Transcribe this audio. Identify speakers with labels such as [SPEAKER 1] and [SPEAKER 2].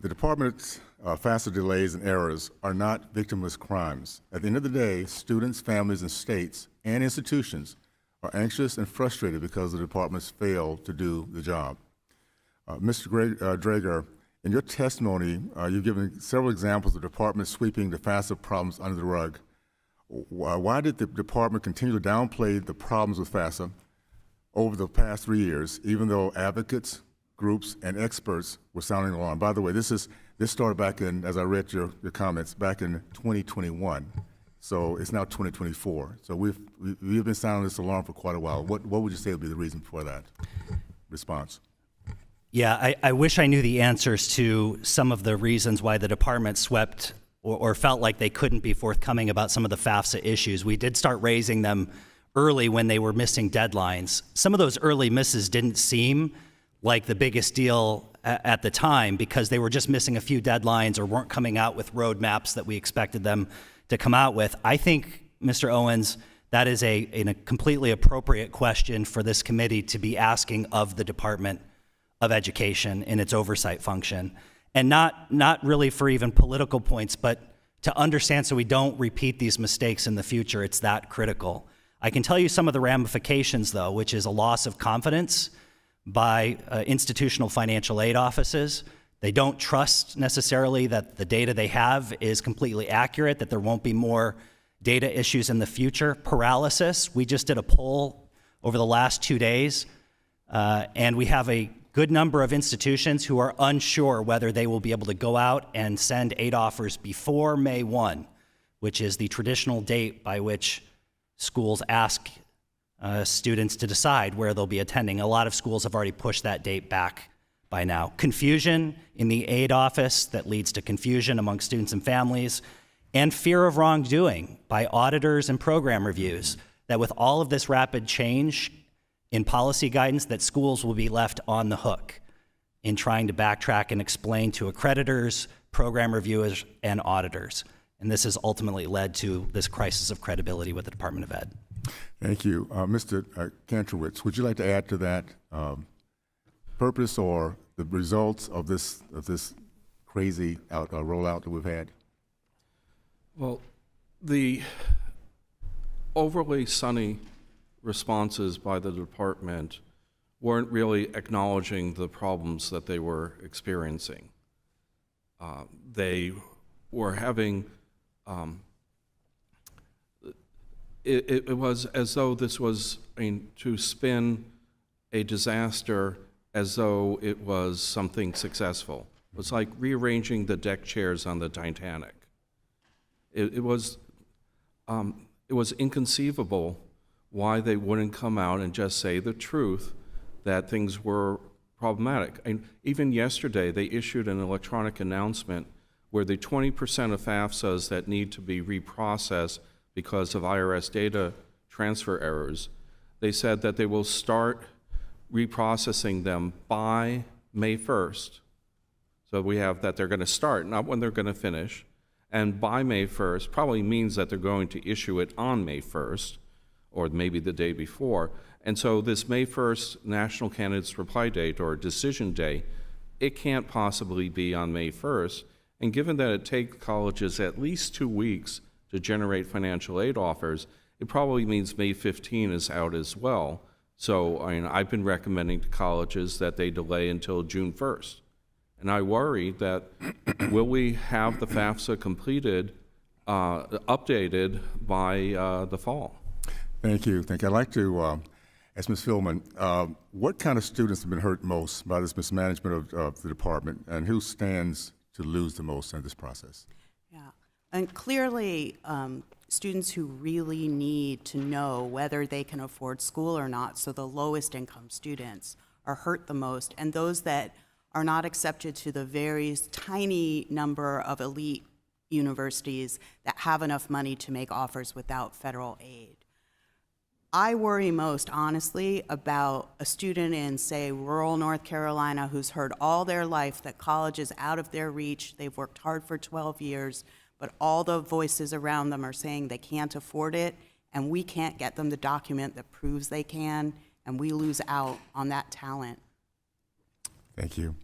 [SPEAKER 1] The department's FAFSA delays and errors are not victimless crimes. At the end of the day, students, families, and states and institutions are anxious and frustrated because the departments failed to do the job. Mr. Drager, in your testimony, you've given several examples of departments sweeping the FAFSA problems under the rug. Why did the department continue to downplay the problems with FAFSA over the past 3 years, even though advocates, groups, and experts were sounding alarm? By the way, this started back in, as I read your comments, back in 2021. So it's now 2024. So we've been sounding this alarm for quite a while. What would you say would be the reason for that response?
[SPEAKER 2] Yeah, I wish I knew the answers to some of the reasons why the department swept or felt like they couldn't be forthcoming about some of the FAFSA issues. We did start raising them early when they were missing deadlines. Some of those early misses didn't seem like the biggest deal at the time because they were just missing a few deadlines or weren't coming out with roadmaps that we expected them to come out with. I think, Mr. Owens, that is a completely appropriate question for this committee to be asking of the Department of Education in its oversight function. And not really for even political points, but to understand so we don't repeat these mistakes in the future. It's that critical. I can tell you some of the ramifications, though, which is a loss of confidence by institutional financial aid offices. They don't trust necessarily that the data they have is completely accurate, that there won't be more data issues in the future. Paralysis. We just did a poll over the last 2 days, and we have a good number of institutions who are unsure whether they will be able to go out and send aid offers before May 1, which is the traditional date by which schools ask students to decide where they'll be attending. A lot of schools have already pushed that date back by now. Confusion in the aid office that leads to confusion among students and families, and fear of wrongdoing by auditors and program reviews, that with all of this rapid change in policy guidance, that schools will be left on the hook in trying to backtrack and explain to accreditors, program reviewers, and auditors. And this has ultimately led to this crisis of credibility with the Department of Ed.
[SPEAKER 1] Thank you. Mr. Kantrowitz, would you like to add to that purpose or the results of this crazy rollout that we've had?
[SPEAKER 3] Well, the overly sunny responses by the department weren't really acknowledging the problems that they were experiencing. They were having, it was as though this was, to spin a disaster as though it was something successful. It was like rearranging the deck chairs on the Titanic. It was inconceivable why they wouldn't come out and just say the truth that things were problematic. And even yesterday, they issued an electronic announcement where the 20% of FAFSAs that need to be reprocessed because of IRS data transfer errors, they said that they will start reprocessing them by May 1st. So we have that they're going to start, not when they're going to finish. And by May 1st probably means that they're going to issue it on May 1st, or maybe the day before. And so this May 1st National Candidates Reply Date or Decision Day, it can't possibly be on May 1st. And given that it takes colleges at least 2 weeks to generate financial aid offers, it probably means May 15 is out as well. So I've been recommending to colleges that they delay until June 1st. And I worry that will we have the FAFSA completed, updated by the fall?
[SPEAKER 1] Thank you. I'd like to ask Ms. Philman, what kind of students have been hurt most by this mismanagement of the department, and who stands to lose the most in this process?
[SPEAKER 4] Yeah, and clearly students who really need to know whether they can afford school or not, so the lowest income students are hurt the most, and those that are not accepted to the very tiny number of elite universities that have enough money to make offers without federal aid. I worry most, honestly, about a student in, say, rural North Carolina who's heard all their life that college is out of their reach. They've worked hard for 12 years, but all the voices around them are saying they can't afford it, and we can't get them the document that proves they can, and we lose out on that talent.
[SPEAKER 1] Thank you.